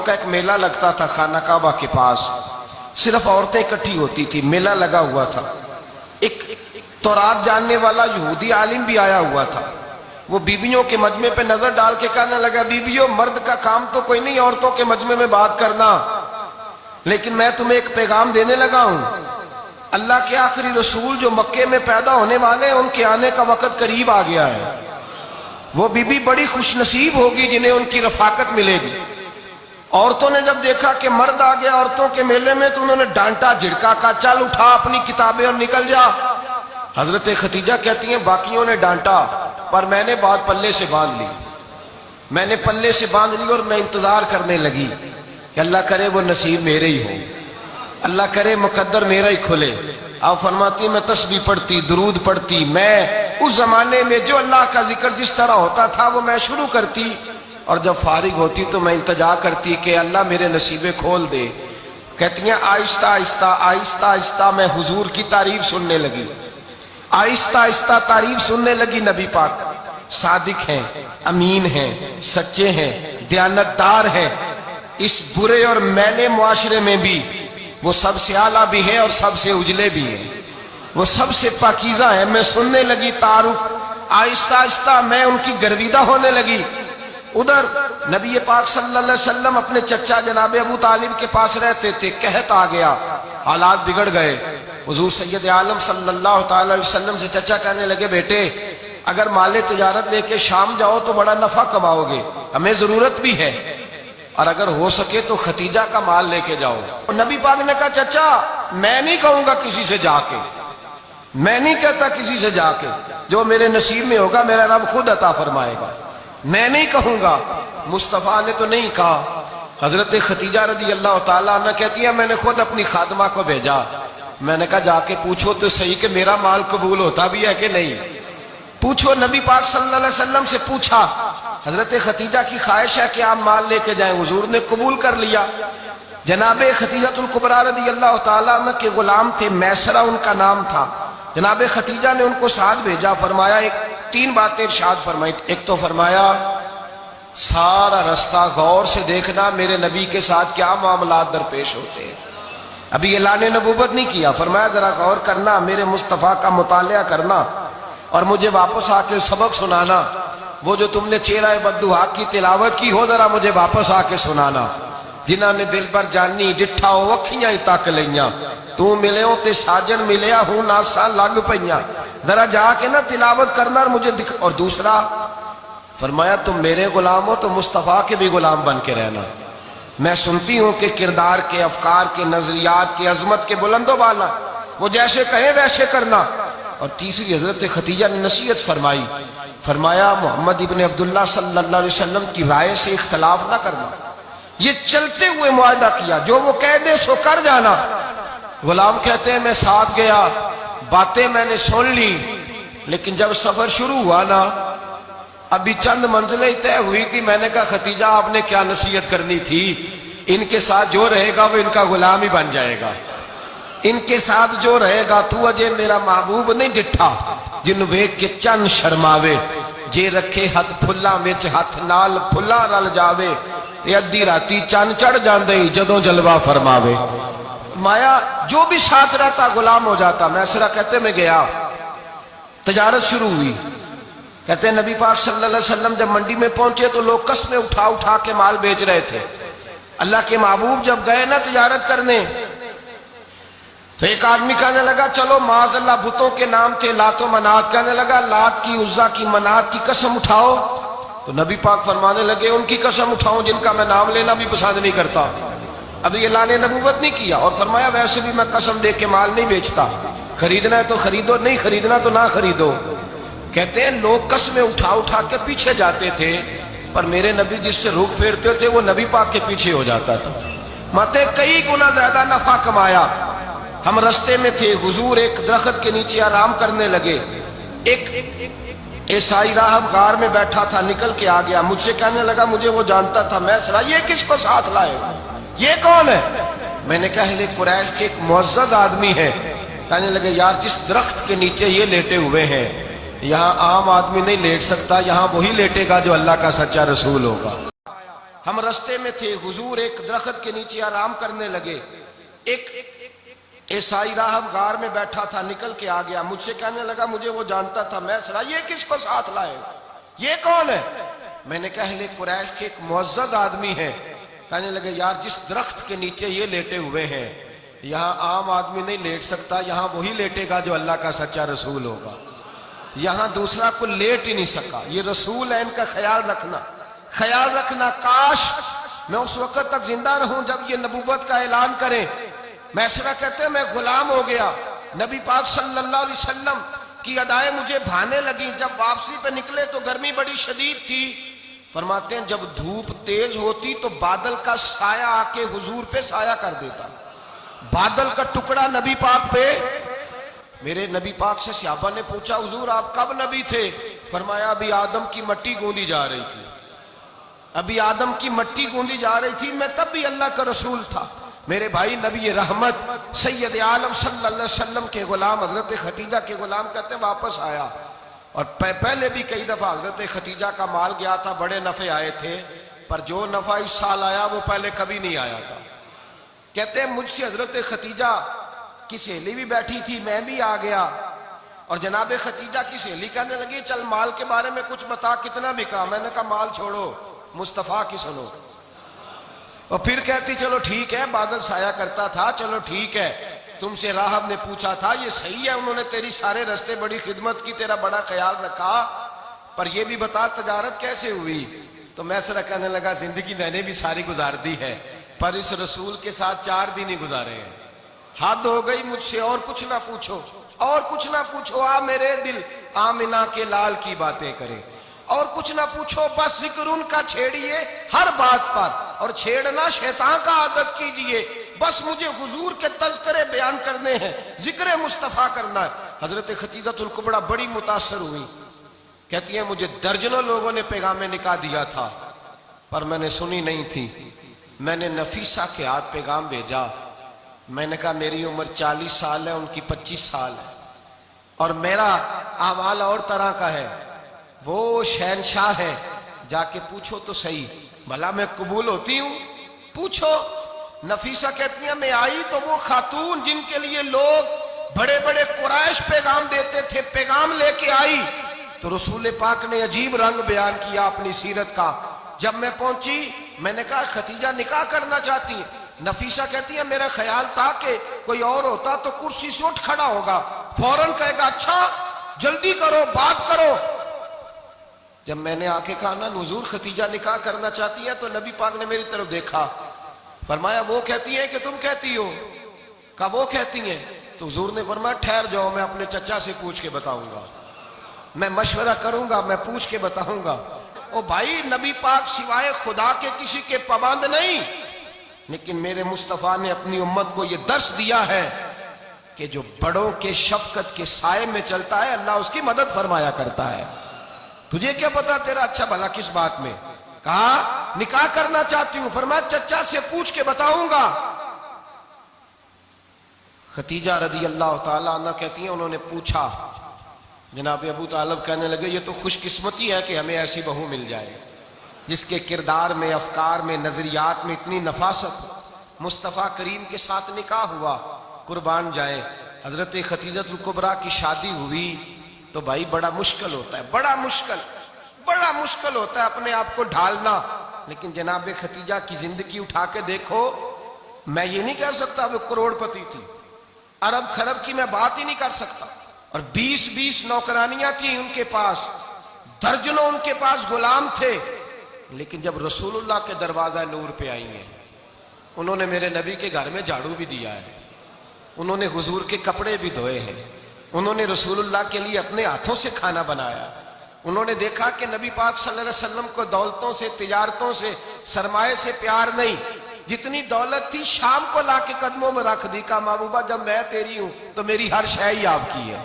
کا ایک میلہ لگتا تھا خانہ کعبہ کے پاس، صرف عورتیں اکٹھی ہوتی تھی، میلہ لگا ہوا تھا۔ ایک تورات جاننے والا یہودی عالم بھی آیا ہوا تھا۔ وہ بیویوں کے مجمع پہ نظر ڈال کے کہنے لگا، بیویوں، مرد کا کام تو کوئی نہیں عورتوں کے مجمع میں بات کرنا، لیکن میں تمہیں ایک پیغام دینے لگا ہوں۔ اللہ کے آخری رسول جو مکے میں پیدا ہونے والے ہیں، ان کے آنے کا وقت قریب آ گیا ہے۔ وہ بیوی بڑی خوش نصیب ہوگی جنہیں ان کی رفاقت ملے گی۔ عورتوں نے جب دیکھا کہ مرد آ گیا عورتوں کے میلے میں تو انہوں نے ڈانٹا، جھڑکا، کہا چل اٹھا اپنی کتابیں اور نکل جا۔ حضرت خدیجہ کہتی ہیں باقیوں نے ڈانٹا پر میں نے بات پلے سے باندھ لی، میں نے پلے سے باندھ لی اور میں انتظار کرنے لگی کہ اللہ کرے وہ نصیب میرے ہی ہو، اللہ کرے مقدر میرا ہی کھلے۔ آپ فرماتی میں تسبیح پڑھتی، درود پڑھتی، میں اس زمانے میں جو اللہ کا ذکر جس طرح ہوتا تھا وہ میں شروع کرتی، اور جب فارغ ہوتی تو میں التجا کرتی کہ اللہ میرے نصیبے کھول دے۔ کہتی ہیں آہستہ آہستہ آہستہ آہستہ میں حضور کی تعریف سننے لگی، آہستہ آہستہ تعریف سننے لگی۔ نبی پاک صادق ہیں، امین ہیں، سچے ہیں، دیانتدار ہیں، اس برے اور میلے معاشرے میں بھی وہ سب سے اعلیٰ بھی ہیں اور سب سے اجلے بھی ہیں، وہ سب سے پاکیزہ ہیں۔ میں سننے لگی تعارف، آہستہ آہستہ میں ان کی گرویدہ ہونے لگی۔ ادھر نبی پاک صلی اللہ علیہ وسلم اپنے چچا جناب ابو طالب کے پاس رہتے تھے، قحط آ گیا، حالات بگڑ گئے۔ حضور سید عالم صلی اللہ تعالی علیہ وسلم سے چچا کہنے لگے، بیٹے اگر مال تجارت لے کے شام جاؤ تو بڑا نفع کماؤ گے، ہمیں ضرورت بھی ہے، اور اگر ہو سکے تو ختیجہ کا مال لے کے جاؤ۔ نبی پاک نے کہا چچا میں نہیں کہوں گا کسی سے جا کے، میں نہیں کہتا کسی سے جا کے، جو میرے نصیب میں ہوگا میرا رب خود عطا فرمائے گا، میں نہیں کہوں گا۔ مصطفیٰ نے تو نہیں کہا۔ حضرت خدیجہ رضی اللہ تعالیٰ عنہ کہتی ہے میں نے خود اپنی خادمہ کو بھیجا، میں نے کہا جا کے پوچھو تو صحیح کہ میرا مال قبول ہوتا بھی ہے کہ نہیں، پوچھو۔ نبی پاک صلی اللہ علیہ وسلم سے پوچھا، حضرت خدیجہ کی خواہش ہے کہ آپ مال لے کے جائیں، حضور نے قبول کر لیا۔ جناب خدیجہ الکبریٰ رضی اللہ تعالیٰ عنہ کے غلام تھے، میسرہ ان کا نام تھا۔ جناب خدیجہ نے ان کو ساتھ بھیجا، فرمایا تین باتیں ارشاد فرمائی۔ ایک تو فرمایا سارا رستہ غور سے دیکھنا میرے نبی کے ساتھ کیا معاملات درپیش ہوتے ہیں، ابھی اعلان نبوت نہیں کیا، فرمایا ذرا غور کرنا، میرے مصطفیٰ کا مطالعہ کرنا اور مجھے واپس آ کے سبق سنانا، وہ جو تم نے چہرہ بددعا کی تلاوت کی ہو ذرا مجھے واپس آ کے سنانا۔ جنہاں نے دل پر جانی ڈٹھا ہو وکھیاں ہی تک لیاں، تو ملے ہو تے ساجن ملیا ہوں ناساں لگ پئیاں، ذرا جا کے نا تلاوت کرنا اور مجھے دکھ۔ اور دوسرا فرمایا تم میرے غلام ہو تو مصطفیٰ کے بھی غلام بن کے رہنا، میں سنتی ہوں کہ کردار کے، افکار کے، نظریات کے، عظمت کے بلند و بالا، وہ جیسے کہیں ویسے کرنا۔ اور تیسری حضرت خدیجہ نے نصیحت فرمائی، فرمایا محمد ابن عبداللہ صلی اللہ علیہ وسلم کی رائے سے اختلاف نہ کرنا، یہ چلتے ہوئے معاہدہ کیا، جو وہ کہہ دے سو کر جانا۔ غلام کہتے ہیں میں ساتھ گیا، باتیں میں نے سن لی، لیکن جب سفر شروع ہوا نا ابھی چند منزلیں طے ہوئی تھی، میں نے کہا خدیجہ آپ نے کیا نصیحت کرنی تھی، ان کے ساتھ جو رہے گا وہ ان کا غلام ہی بن جائے گا، ان کے ساتھ جو رہے گا تو اجے میرا محبوب نہیں ڈٹھا جن ویکھ کے چن شرماوے، جے رکھے ہاتھ پھلا وچ ہاتھ نال پھلا رل جاوے، تے ادھی راتی چن چڑھ جاندے جدوں جلوہ فرماوے۔ مایا جو بھی ساتھ رہتا غلام ہو جاتا۔ میسرہ کہتے میں گیا، تجارت شروع ہوئی، کہتے ہیں نبی پاک صلی اللہ علیہ وسلم جب منڈی میں پہنچے تو لوگ قسمیں اٹھا اٹھا کے مال بیچ رہے تھے۔ اللہ کے محبوب جب گئے نا تجارت کرنے تو ایک آدمی کہنے لگا چلو معاذ اللہ بتوں کے نام تھے لات و منات، کہنے لگا لات کی، عزا کی، منات کی قسم اٹھاؤ، تو نبی پاک فرمانے لگے ان کی قسم اٹھاؤں جن کا میں نام لینا بھی پسند نہیں کرتا، ابھی اعلان نبوت نہیں کیا۔ اور فرمایا ویسے بھی میں قسم دے کے مال نہیں بیچتا، خریدنا ہے تو خریدو، نہیں خریدنا تو نہ خریدو۔ کہتے ہیں لوگ قسمیں اٹھا اٹھا کے پیچھے جاتے تھے، پر میرے نبی جس سے رخ پھیرتے تھے وہ نبی پاک کے پیچھے ہو جاتا تھا۔ ماتے کئی گنا زیادہ نفع کمایا۔ ہم رستے میں تھے، حضور ایک درخت کے نیچے آرام کرنے لگے، ایک عیسائی راہب غار میں بیٹھا تھا، نکل کے آ گیا، مجھ سے کہنے لگا مجھے وہ جانتا تھا، میں سنا یہ کس کو ساتھ لائے، یہ کون ہے؟ میں نے کہا اہل قریش کے ایک معزز آدمی ہے۔ کہنے لگے یار جس درخت کے نیچے یہ لیٹے ہوئے ہیں یہاں عام آدمی نہیں لیٹ سکتا، یہاں وہی لیٹے گا جو اللہ کا سچا رسول ہوگا۔ ہم رستے میں تھے، حضور ایک درخت کے نیچے آرام کرنے لگے، ایک عیسائی راہب غار میں بیٹھا تھا، نکل کے آ گیا، مجھ سے کہنے لگا مجھے وہ جانتا تھا، میں سنا یہ کس کو ساتھ لائے، یہ کون ہے؟ میں نے کہا اہل قریش کے ایک معزز آدمی ہے۔ کہنے لگے یار جس درخت کے نیچے یہ لیٹے ہوئے ہیں یہاں عام آدمی نہیں لیٹ سکتا، یہاں وہی لیٹے گا جو اللہ کا سچا رسول ہوگا، یہاں دوسرا کو لیٹ ہی نہیں سکا، یہ رسول ہے، ان کا خیال رکھنا، خیال رکھنا، کاش میں اس وقت تک زندہ رہوں جب یہ نبوت کا اعلان کریں۔ میسرہ کہتے ہیں میں غلام ہو گیا، نبی پاک صلی اللہ علیہ وسلم کی ادائیں مجھے بھانے لگیں، جب واپسی پہ نکلے تو گرمی بڑی شدید تھی، فرماتے ہیں جب دھوپ تیز ہوتی تو بادل کا سایہ آ کے حضور پہ سایہ کر دیتا، بادل کا ٹکڑا نبی پاک پہ۔ میرے نبی پاک سے صحابہ نے پوچھا حضور آپ کب نبی تھے؟ فرمایا ابھی آدم کی مٹی گوندی جا رہی تھی، ابھی آدم کی مٹی گوندی جا رہی تھی، میں تب بھی اللہ کا رسول تھا۔ میرے بھائی نبی رحمت سید عالم صلی اللہ علیہ وسلم کے غلام حضرت خدیجہ کے غلام کہتے ہیں واپس آیا، اور پہلے بھی کئی دفعہ حضرت خدیجہ کا مال گیا تھا، بڑے نفع آئے تھے، پر جو نفع اس سال آیا وہ پہلے کبھی نہیں آیا تھا۔ کہتے ہیں مجھ سے حضرت خدیجہ کی سہیلی بھی بیٹھی تھی، میں بھی آ گیا، اور جناب خدیجہ کی سہیلی کہنے لگی چل مال کے بارے میں کچھ بتا، کتنا بکا؟ میں نے کہا مال چھوڑو، مصطفیٰ کی سنو۔ اور پھر کہتی چلو ٹھیک ہے، بادل سایہ کرتا تھا، چلو ٹھیک ہے، تم سے راہب نے پوچھا تھا یہ صحیح ہے، انہوں نے تیری سارے رستے بڑی خدمت کی، تیرا بڑا خیال رکھا، پر یہ بھی بتا تجارت کیسے ہوئی؟ تو میں سر کہنے لگا زندگی میں نے بھی ساری گزار دی ہے، پر اس رسول کے ساتھ 4 دن ہی گزارے ہیں، حد ہو گئی مجھ سے، اور کچھ نہ پوچھو، اور کچھ نہ پوچھو، آ میرے دل آمنہ کے لال کی باتیں کرے، اور کچھ نہ پوچھو، بس ذکر ان کا چھیڑیے ہر بات پر، اور چھیڑنا شیطان کا عادت کیجئے، بس مجھے حضور کے تذکرے بیان کرنے ہیں، ذکر مصطفیٰ کرنا ہے۔ حضرت خدیجہ الکبریٰ بڑی متاثر ہوئی، کہتی ہیں مجھے درجنوں لوگوں نے پیغام نکاح دیا تھا پر میں نے سنی نہیں تھی، میں نے نفیسہ کے ہاتھ پیغام بھیجا، میں نے کہا میری عمر 40 سال ہے، ان کی 25 سال ہے، اور میرا اعمال اور طرح کا ہے، وہ شہنشاہ ہے، جا کے پوچھو تو صحیح، بھلا میں قبول ہوتی ہوں؟ پوچھو۔ نفیسہ کہتی ہیں میں آئی تو وہ خاتون جن کے لیے لوگ بڑے بڑے قریش پیغام دیتے تھے، پیغام لے کے آئی، تو رسول پاک نے عجیب رنگ بیان کیا اپنی سیرت کا۔ جب میں پہنچی میں نے کہا خدیجہ نکاح کرنا چاہتی ہیں؟ نفیسہ کہتی ہے میرا خیال تھا کہ کوئی اور ہوتا تو کرسی سے اٹھ کھڑا ہوگا، فوراً کہے گا اچھا جلدی کرو بات کرو۔ جب میں نے آ کے کہا نا حضور خدیجہ نکاح کرنا چاہتی ہے، تو نبی پاک نے میری طرف دیکھا، فرمایا وہ کہتی ہیں کہ تم کہتی ہو؟ کہا وہ کہتی ہیں، تو حضور نے فرمایا ٹھہر جاؤ، میں اپنے چچا سے پوچھ کے بتاؤں گا، میں مشورہ کروں گا، میں پوچھ کے بتاؤں گا۔ او بھائی نبی پاک سوائے خدا کے کسی کے پابند نہیں، لیکن میرے مصطفیٰ نے اپنی امت کو یہ درس دیا ہے کہ جو بڑوں کے شفقت کے سائے میں چلتا ہے اللہ اس کی مدد فرمایا کرتا ہے۔ تجھے کیا پتا تیرا اچھا بھلا کس بات میں؟ کہا نکاح کرنا چاہتی ہوں، فرمایا چچا سے پوچھ کے بتاؤں گا۔ خدیجہ رضی اللہ تعالیٰ عنہ کہتی ہیں انہوں نے پوچھا، جناب ابو طالب کہنے لگے یہ تو خوش قسمتی ہے کہ ہمیں ایسی بہو مل جائے جس کے کردار میں، افکار میں، نظریات میں اتنی نفاست۔ مصطفیٰ کریم کے ساتھ نکاح ہوا، قربان جائیں۔ حضرت خدیجہ الکبریٰ کی شادی ہوئی تو بھائی بڑا مشکل ہوتا ہے، بڑا مشکل ہوتا ہے اپنے آپ کو ڈھالنا، لیکن جناب خدیجہ کی زندگی اٹھا کے دیکھو، میں یہ نہیں کہہ سکتا وہ کروڑ پتی تھی، ارب خرب کی میں بات ہی نہیں کر سکتا، اور 20 نوکرانیاں تھیں ان کے پاس، درجنوں ان کے پاس غلام تھے، لیکن جب رسول اللہ کے دروازہ نور پہ آئی ہیں، انہوں نے میرے نبی کے گھر میں جھاڑو بھی دیا ہے، انہوں نے حضور کے کپڑے بھی دھوئے ہیں، انہوں نے رسول اللہ کے لیے اپنے ہاتھوں سے کھانا بنایا، انہوں نے دیکھا کہ نبی پاک صلی اللہ علیہ وسلم کو دولتوں سے، تجارتوں سے، سرمایے سے پیار نہیں، جتنی دولت تھی شام کو لا کے قدموں میں رکھ دی، کہا محبوبہ جب میں تیری ہوں تو میری ہر شے ہی آپ کی ہے۔